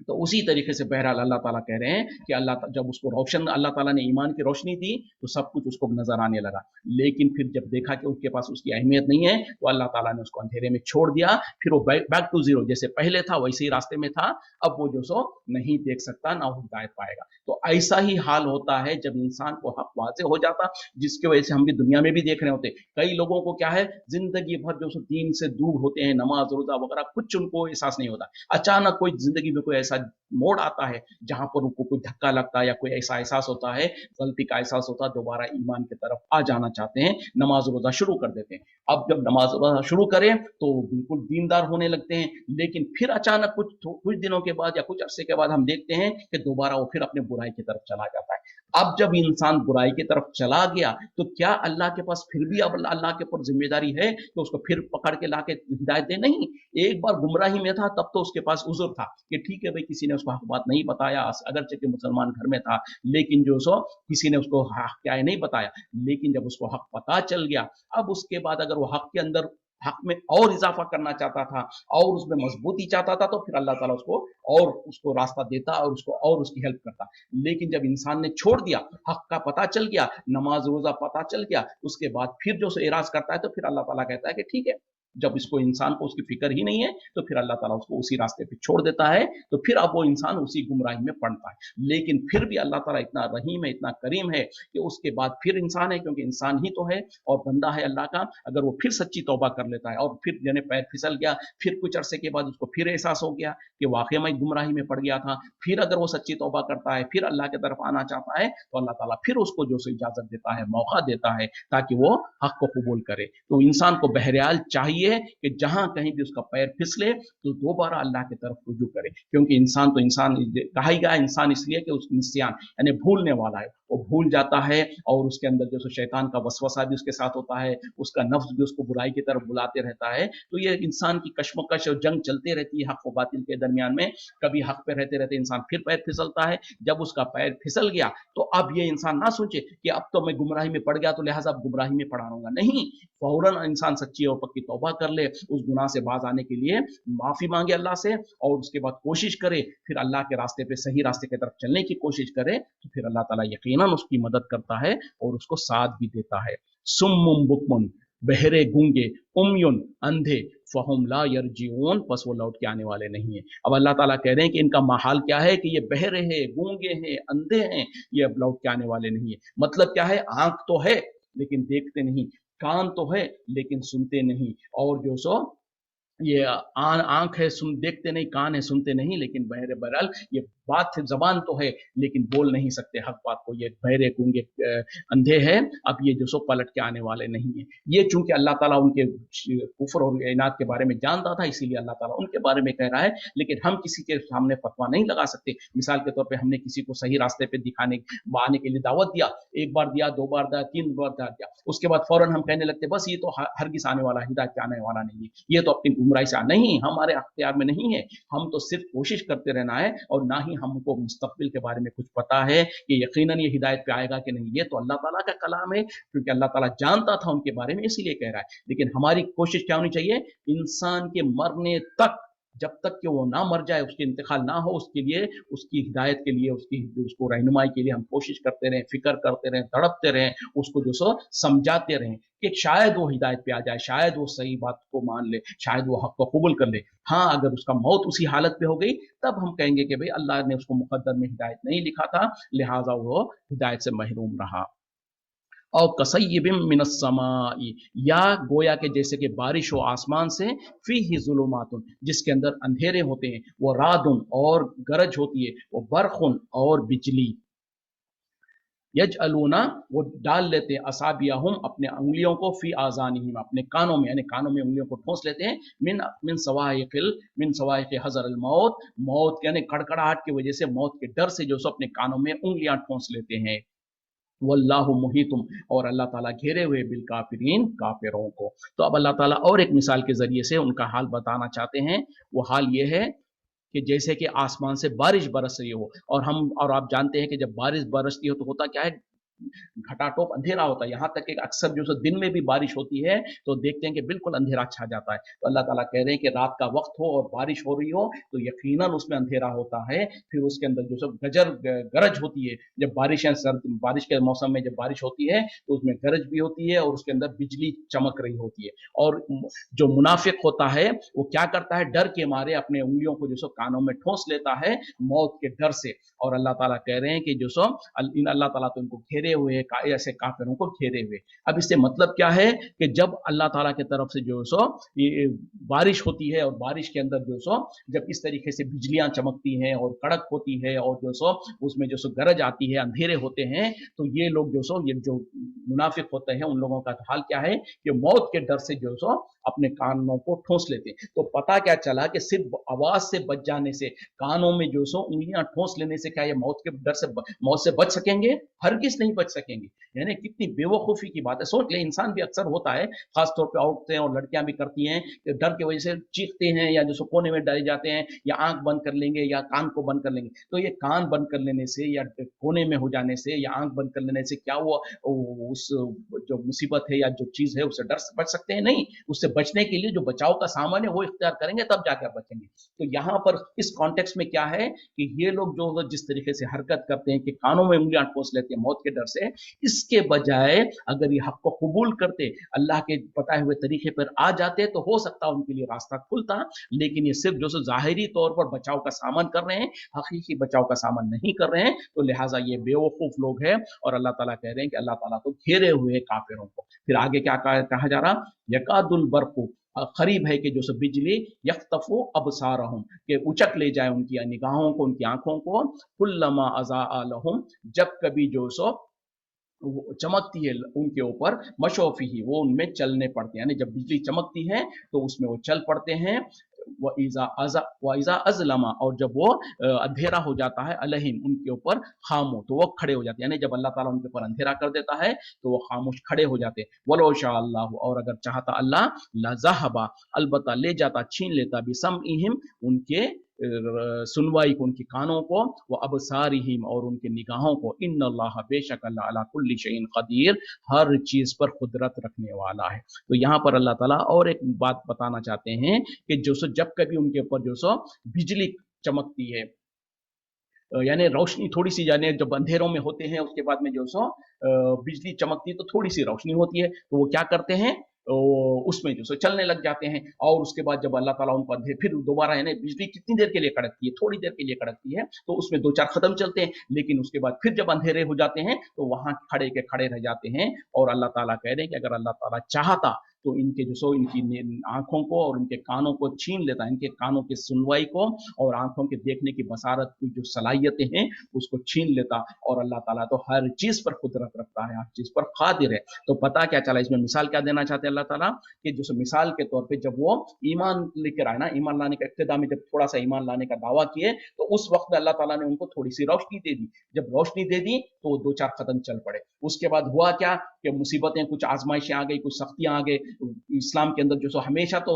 तो उसी तरीके से बहरहाल अल्लाह ताला कह रहे हैं कि जब उसको रोशन, अल्लाह ताला ने ईमान की रोशनी दी तो सब कुछ उसको नजर आने लगा। लेकिन फिर जब देखा कि उसके पास उसकी अहमियत नहीं है, तो अल्लाह ताला ने उसको अंधेरे में छोड़ दिया। फिर वो बैक टू जीरो, जैसे पहले था वैसे ही रास्ते में था, अब वो जो सो नहीं देख सकता, ना वो हिदायत पाएगा। तो ऐसा ही हाल होता है जब इंसान को हक वाज़ेह हो जाता, जिसकी वजह से हम भी दुनिया में भी देख रहे होते, कई लोगों को क्या है, जिंदगी भर जो दीन से दूर होते हैं, नमाज रोजा वगैरह कुछ उनको एहसास नहीं होता, अचानक कोई जिंदगी में कोई ऐसा मोड़ आता है जहां पर उनको कोई धक्का लगता है या कोई ऐसा एहसास होता है, गलती का एहसास होता है, दोबारा ईमान की तरफ आ जाना चाहते हैं, नमाज रोजा शुरू कर देते हैं। अब जब नमाज रोजा शुरू करें तो बिल्कुल दीनदार होने लगते हैं, लेकिन फिर अचानक कुछ दिनों के बाद या कुछ अरसे के बाद हम देखते हैं कि दोबारा वो फिर अपने बुराई की तरफ चला जाता है। अब जब इंसान बुराई की तरफ चला गया तो क्या अल्लाह के पास फिर भी अब अल्लाह के ऊपर जिम्मेदारी है कि उसको फिर पकड़ के लाके हिदायत दे? नहीं, एक बार गुमराही में था तब तो उसके पास उज़्र था कि ठीक है भाई, किसी ने उसको हक बात नहीं बताया, अगरचे कि मुसलमान घर में था, लेकिन जो सो किसी ने उसको हक क्या है नहीं बताया। लेकिन जब उसको हक पता चल गया, अब उसके बाद अगर वो हक के अंदर, हक में और इजाफा करना चाहता था और उसमें मजबूती चाहता था, तो फिर अल्लाह ताला उसको रास्ता देता और उसकी हेल्प करता। लेकिन जब इंसान ने छोड़ दिया, हक का पता चल गया, नमाज रोजा पता चल गया, उसके बाद फिर जो एराज करता है, तो फिर अल्लाह ताला कहता है कि ठीक है, जब इसको इंसान को उसकी फिक्र ही नहीं है तो फिर अल्लाह ताला उसको उसी रास्ते पे छोड़ देता है, तो फिर अब वो इंसान उसी गुमराही में पड़ता है। लेकिन फिर भी अल्लाह ताला इतना रहीम है, इतना करीम है कि उसके बाद फिर इंसान है, क्योंकि इंसान ही तो है और बंदा है अल्लाह का, अगर वो फिर सच्ची तौबा कर लेता है और फिर यानी पैर फिसल गया, फिर कुछ अरसे के बाद उसको फिर एहसास हो गया कि वाकई में गुमराही में पड़ गया था, फिर अगर वो सच्ची तौबा करता है, फिर अल्लाह की तरफ आना चाहता है, तो अल्लाह ताला फिर उसको जो इजाजत देता है, मौका देता है ताकि वो हक को कबूल करे। तो इंसान को बहरहाल चाहिए कि जहां कहीं भी उसका पैर फिसले तो दोबारा अल्लाह की तरफ रुजू करे, क्योंकि इंसान तो इंसान कहा ही गया इंसान इसलिए कि उस निस्यान यानी भूलने वाला है, वो भूल जाता है और उसके अंदर जो शैतान का वसवसा भी उसके साथ होता है, उसका नफ्स भी उसको बुराई की तरफ बुलाते रहता है। तो ये इंसान की कश्मकश और जंग चलती रहती है हक व बातिल के दरमियान में। कभी हक पे रहते रहते इंसान फिर पैर फिसलता है, जब उसका पैर फिसल गया तो अब ये इंसान ना सोचे कि अब तो मैं गुमराही में पड़ गया तो लिहाजा अब गुमराही में पड़ा रहूंगा, नहीं, फौरन इंसान सच्ची और पक्की तौबा कर ले, उस गुनाह से बाज आने के लिए माफी मांगे अल्लाह से और उसके बाद कोशिश करे, फिर अल्लाह के रास्ते पे सही रास्ते की तरफ चलने की कोशिश करे, तो फिर अल्लाह ताला यकीनन उसकी मदद करता है और उसको साथ भी देता है। सुम्मुम बुकमुन, बहरे गूंगे, उम्युन अंधे, फहुम ला यरजिऊन, बस वो लौट के आने वाले नहीं है। अब अल्लाह ताला कह रहे हैं कि इनका माहाल क्या है कि ये बहरे हैं, गूंगे हैं, अंधे हैं, ये अब लौट के आने वाले नहीं है। मतलब क्या है, आंख तो है लेकिन देखते नहीं, कान तो है लेकिन सुनते नहीं, और जो सो ये आंख है सुन देखते नहीं, कान है सुनते नहीं, लेकिन बहरे बहरहाल ये बात है, जबान तो है लेकिन बोल नहीं सकते हक बात को, ये बहरे गूंगे अंधे हैं, अब ये जो सो पलट के आने वाले नहीं है। ये चूंकि अल्लाह ताला उनके कुफर और इनाद के बारे में जानता था, इसीलिए अल्लाह ताला उनके बारे में कह रहा है, लेकिन हम किसी के सामने फतवा नहीं लगा सकते। मिसाल के तौर पर हमने किसी को सही रास्ते पे दिखाने आने के लिए दावत दिया, एक बार दिया, दो बार दिया, तीन बार दिया, उसके बाद फौरन हम कहने लगते बस ये तो हरगिज आने वाला, हिदायत पे आने वाला नहीं है, ये तो अपनी गुमराही से नहीं, हमारे अख्तियार में नहीं है। हम तो सिर्फ कोशिश करते रहना है, और ना ही हमको मुस्तकबिल के बारे में कुछ पता है कि यकीनन ये हिदायत पे आएगा कि नहीं, ये तो अल्लाह ताला का कलाम है, क्योंकि अल्लाह ताला जानता था उनके बारे में, इसलिए कह रहा है। लेकिन हमारी कोशिश क्या होनी चाहिए, इंसान के मरने तक, जब तक कि वो ना मर जाए, उसके इंतकाल ना हो, उसके लिए, उसकी हिदायत के लिए, उसको रहनुमाई के लिए हम कोशिश करते रहें, फिक्र करते रहें, तड़पते रहें, उसको जो सो समझाते रहें कि शायद वो हिदायत पे आ जाए, शायद वो सही बात को मान ले, शायद वो हक को कबूल कर ले। हाँ, अगर उसका मौत उसी हालत पे हो गई तब हम कहेंगे कि भाई अल्लाह ने उसको मुकद्दर में हिदायत नहीं लिखा था, लिहाजा वो हिदायत से महरूम रहा। और कसय्यिबिम मिनस समाई, या गोया के जैसे कि बारिश हो आसमान से, फीही ज़ुलुमातुन, जिसके अंदर अंधेरे होते हैं, वो रादुन और गरज होती है, वो बरखुन और बिजली। यजअलूना, वो डाल लेते हैं, असाबियाहुम, अपने उंगलियों को, फी आजानिहिम, अपने कानों में, यानी कानों में उंगलियों को ठोंस लेते हैं, मिन मिन सवाइक़ हज़र अल मौत, मौत यानी कड़कड़ाहट की वजह से, मौत के डर से जो सो अपने कानों में उंगलियां ठोंस लेते हैं। वल्लाहु मुहीतुम, और अल्लाह ताला घेरे हुए बिल काफिरीन, काफिरों को। तो अब अल्लाह ताला और एक मिसाल के जरिए से उनका हाल बताना चाहते हैं। वो हाल ये है कि जैसे कि आसमान से बारिश बरस रही हो, और आप जानते हैं कि जब बारिश बरसती हो तो होता क्या है, घटाटोप अंधेरा होता है, यहाँ तक कि अक्सर जो दिन में भी बारिश होती है तो देखते हैं कि बिल्कुल अंधेरा छा जाता है। तो अल्लाह ताला कह रहे हैं कि रात का वक्त हो और बारिश हो रही हो तो यकीनन उसमें अंधेरा होता है, फिर उसके अंदर जो सब गरज होती है, जब बारिश के मौसम में जब बारिश होती है तो उसमें गरज भी होती है और उसके अंदर बिजली चमक रही होती है। और जो मुनाफिक होता है वो क्या करता है, डर के मारे अपने उंगलियों को जो सो कानों में ठोंस लेता है, मौत के डर से। और अल्लाह ताला कह रहे हैं कि जो सो अल्लाह ताला तो इनको घेरे हुए, ऐसे काफिरों को घेरे हुए। अब इससे मतलब क्या है कि जब अल्लाह ताला की तरफ से जो सो ये बारिश होती है, और बारिश के अंदर जो सो जब इस तरीके से बिजलियां चमकती हैं और कड़क होती है और जो सो उसमें जो सो गरज आती है, अंधेरे होते हैं, तो ये लोग जो सो, ये जो मुनाफिक होते हैं उन लोगों का हाल क्या है कि मौत के डर से जो सो अपने कानों को ठोंस लेते हैं। तो पता क्या चला कि सिर्फ आवाज से बच जाने से, कानों में जो सो उंगलियां ठोंस लेने से क्या ये मौत के डर से, मौत से बच सकेंगे? हरगिज नहीं बच सकेंगे। यानी कितनी बेवकूफी की बात है। सोच ले, इंसान भी अक्सर होता है, खासतौर पे औरतें और लड़कियां भी करती हैं, डर की वजह से चीखते हैं या जो सो कोने में डरे जाते हैं, या आंख बंद कर लेंगे या कान को बंद कर लेंगे। तो ये कान बंद कर लेने से या कोने में हो जाने से या आंख बंद कर लेने से क्या हुआ, उस जो मुसीबत है या जो चीज है उससे डर बच सकते हैं? नहीं। उससे बचने के लिए जो बचाव का सामान है वो इख्तियार करेंगे, तब जाकर बचेंगे। तो यहाँ पर इस कॉन्टेक्स्ट में क्या है कि ये लोग जो जिस तरीके से हरकत करते हैं कि कानों में उंगलियां ठोस लेते हैं मौत के डर डर से। इसके बजाय अगर ये हक को कबूल करते, अल्लाह के बताए हुए तरीके पर आ जाते, तो हो सकता उनके लिए रास्ता खुलता। लेकिन ये सिर्फ जो ज़ाहिरी तौर पर बचाव का सामान कर रहे हैं, हकीकी बचाव का सामान नहीं कर रहे हैं, तो लिहाजा ये बेवकूफ लोग हैं। और अल्लाह ताला कह रहे हैं कि अल्लाह ताला तो घेरे हुए काफिरों को। फिर आगे क्या कहा जा रहा, यकादुल बरकु, करीब है कि जो सब बिजली यख्तफु अबसारहुम, के उचक ले जाए उनकी निगाहों को, उनकी आंखों को, कुल्लमा अज़ाअ लहुम, जब कभी जो सो चमकती है उनके ऊपर, मशोफी ही, वो उनमें चलने पड़ते हैं, यानी जब बिजली चमकती है तो उसमें वो चल पड़ते हैं। वइज़ा अज़लमा, और जब वो अंधेरा हो जाता है, अलहिम, उनके ऊपर, खामो, तो वो खड़े हो जाते हैं, यानी जब अल्लाह ताला उनके ऊपर अंधेरा कर देता है तो वो खामोश खड़े हो जाते हैं। वलो शाअ अल्लाह, और अगर चाहता अल्लाह, लज़हबा, अलबत्ता ले जाता, छीन लेता, बिसमइहिम, उनके सुनवाई को, उनके कानों को, वो अबसारिहिम, और उनके निगाहों को, इन्नल्लाह, बेशक अल्लाह, अला कुल्ली शैइन कदीर, हर चीज पर कुदरत रखने वाला है। तो यहाँ पर अल्लाह ताला और एक बात बताना चाहते हैं कि जो सो जब कभी उनके ऊपर जो सो बिजली चमकती है, यानी रोशनी थोड़ी सी, यानी जब अंधेरों में होते हैं उसके बाद में जो सो बिजली चमकती है तो थोड़ी सी रोशनी होती है, तो वो क्या करते हैं, उसमें जो सो चलने लग जाते हैं। और उसके बाद जब अल्लाह ताला उनको फिर दोबारा, यानी बिजली कितनी देर के लिए कड़कती है, थोड़ी देर के लिए कड़कती है, तो उसमें दो चार कदम चलते हैं, लेकिन उसके बाद फिर जब अंधेरे हो जाते हैं तो वहां खड़े के खड़े रह जाते हैं। और अल्लाह ताला कह रहे हैं कि अगर अल्लाह ताला चाहता तो इनके जो सो इनकी आंखों को और इनके कानों को छीन लेता, इनके कानों की सुनवाई को और आंखों के देखने की बसारत की जो सलाहियतें हैं उसको छीन लेता। और अल्लाह ताला तो हर चीज पर कुदरत रखता है, हर चीज पर कादिर है। तो पता क्या चला, इसमें मिसाल क्या देना चाहते हैं अल्लाह ताला, कि जो मिसाल के तौर पे जब वो ईमान लेकर आए ना, ईमान लाने का इब्तिदा में जब थोड़ा सा ईमान लाने का दावा किए, तो उस वक्त में अल्लाह ताला ने उनको थोड़ी सी रोशनी दे दी। जब रोशनी दे दी तो वो दो चार कदम चल पड़े। उसके बाद हुआ क्या कि मुसीबतें, कुछ आजमाइशें आ गई, कुछ सख्तियां आ गई। इस्लाम के अंदर जो सो हमेशा तो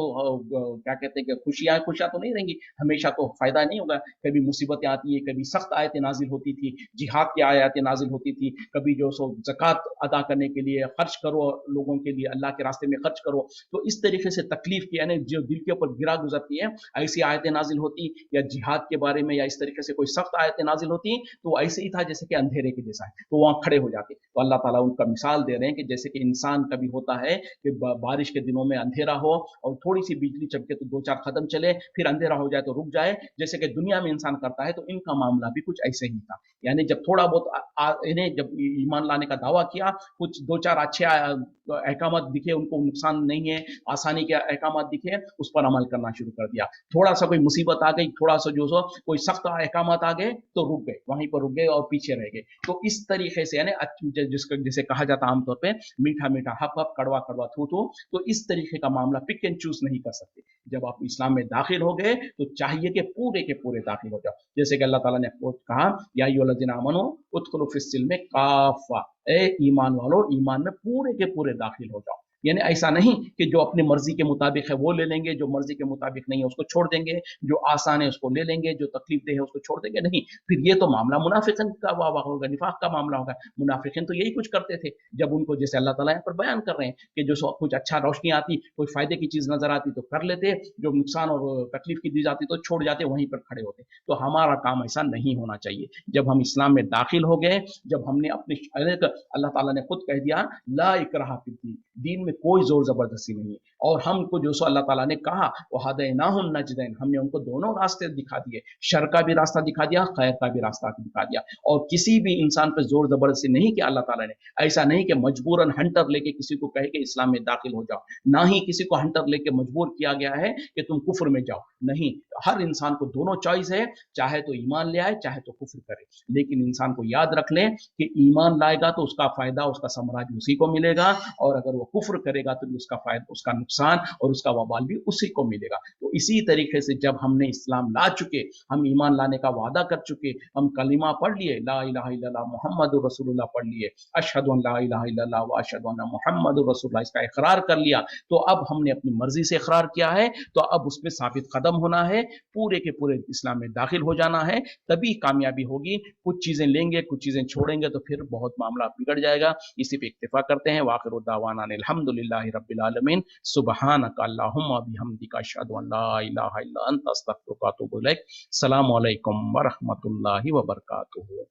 क्या कहते हैं कि खुशियां तो नहीं रहेंगी, हमेशा तो फायदा नहीं होगा। कभी मुसीबतें आती है, कभी सख्त आयतें नाजिल होती थी, जिहाद की आयतें नाजिल होती थी, कभी जो सो ज़कात अदा करने के लिए खर्च करो, लोगों के लिए अल्लाह के रास्ते में खर्च करो। तो इस तरीके से तकलीफ की, यानी जो दिल के ऊपर गिरा गुजरती है, ऐसी आयतें नाजिल होती, या जिहाद के बारे में या इस तरीके से कोई सख्त आयतें नाजिल होती, तो ऐसे ही था जैसे कि अंधेरे के जैसा है, तो वहां खड़े हो जाते। तो अल्लाह ताला उनका मिसाल दे रहे हैं कि जैसे कि इंसान कभी होता है कि बारिश के दिनों में अंधेरा हो और थोड़ी सी बिजली चमके तो दो चार कदम चले, फिर अंधेरा हो जाए तो रुक जाए, जैसे कि दुनिया में इंसान करता है, तो इनका मामला भी कुछ ऐसे ही था। यानी जब थोड़ा बहुत इन्हें जब ईमान लाने का दावा किया, कुछ दो चार अच्छे अहकामात दिखे, उनको नुकसान नहीं है, आसानी के अहकामात दिखे, उस पर अमल करना शुरू कर दिया। थोड़ा सा कोई मुसीबत आ गई, थोड़ा सा जो सो कोई सख्त अहकामात आ गए, तो रुक गए, वहीं पर रुक गए और पीछे रह गए। तो इस तरीके से, यानी जिसे कहा जाता आमतौर पर मीठा मीठा हप हप, कड़वा कड़वा थू थू, तो इस तरीके का मामला पिक एंड चूज नहीं कर सकते। जब आप इस्लाम में दाखिल हो गए तो चाहिए कि पूरे के पूरे दाखिल हो जाओ। जैसे कि अल्लाह ताला ने कहा, या अय्युहल्लज़ीना आमनू उदखुलू फिस्सिल्म काफ़ा, ए ईमान वालों, ईमान में पूरे के पूरे दाखिल हो जाओ। यानी ऐसा नहीं कि जो अपनी मर्जी के मुताबिक है वो ले लेंगे, जो मर्जी के मुताबिक नहीं है उसको छोड़ देंगे, जो आसान है उसको ले लेंगे, जो तकलीफ दे है उसको छोड़ देंगे, नहीं। फिर ये तो मामला मुनाफिकन का होगा, निफाक का मामला होगा। मुनाफिकिन तो यही कुछ करते थे, जब उनको, जैसे अल्लाह ताला यहाँ पर बयान कर रहे हैं कि जो कुछ अच्छा रोशनी आती, कोई फायदे की चीज नजर आती तो कर लेते, जो नुकसान और तकलीफ की दी जाती तो छोड़ जाते, वहीं पर खड़े होते। तो हमारा काम ऐसा नहीं होना चाहिए। जब हम इस्लाम में दाखिल हो गए, जब हमने अपने, अल्लाह ताला ने खुद कह दिया, ला इकराहा फिद्दीन, दीन में कोई जोर जबरदस्ती नहीं है। और हमको जो सो अल्लाह ताला ने कहा, वहदैनाहुन नजदैन, हमने उनको दोनों रास्ते दिखा दिए, शर का भी रास्ता दिखा दिया, खैर का भी रास्ता दिखा दिया। और किसी भी इंसान पर जोर जबरदस्ती नहीं किया अल्लाह ताला ने। ऐसा नहीं कि मजबूरन हंटर लेके किसी को कहे कि इस्लाम में दाखिल हो जाओ, ना ही किसी को हंटर लेके मजबूर किया गया है कि तुम कुफ्र में जाओ, नहीं। हर इंसान को दोनों चॉइस है, चाहे तो ईमान ले आए, चाहे तो कुफ्र करे। लेकिन इंसान को याद रख ले कि ईमान लाएगा तो उसका फायदा, उसका साम्राज्य उसी को मिलेगा, और अगर वो कुफ्र करेगा तो भी उसका फायदा, उसका नुकसान और उसका वबाल भी उसी को मिलेगा। तो इसी तरीके से जब हमने इस्लाम ला चुके, हम ईमान लाने का वादा कर चुके, हम कलिमा पढ़ लिए, ला इलाहा इल्लल्लाह मुहम्मदुर रसूलुल्लाह पढ़ लिए, अशहदु अन ला इलाहा इल्लल्लाह व अशहदु अन्ना मुहम्मदुर रसूलुल्लाह, इसका इकरार कर लिया, तो अब हमने अपनी मर्जी से इकरार किया है, तो अब उसमें साबित कदम होना है, पूरे के पूरे इस्लाम में दाखिल हो जाना है, तभी कामयाबी होगी। कुछ चीजें लेंगे, कुछ चीजें छोड़ेंगे तो फिर बहुत मामला बिगड़ जाएगा। इसी पे इक्तिफा करते हैं। वाखिरु दावाना अल्हम्दुलिल्लाहि रब्बिल आलमीन, सुब्हानका अल्लाहुम्मा बिहम्दिका अशहदु अन ला इलाहा इल्ला अंता अस्तगफिरुका व अतूबु इलैक। अस्सलामु अलैकुम व रहमतुल्लाहि व बरकातुहू।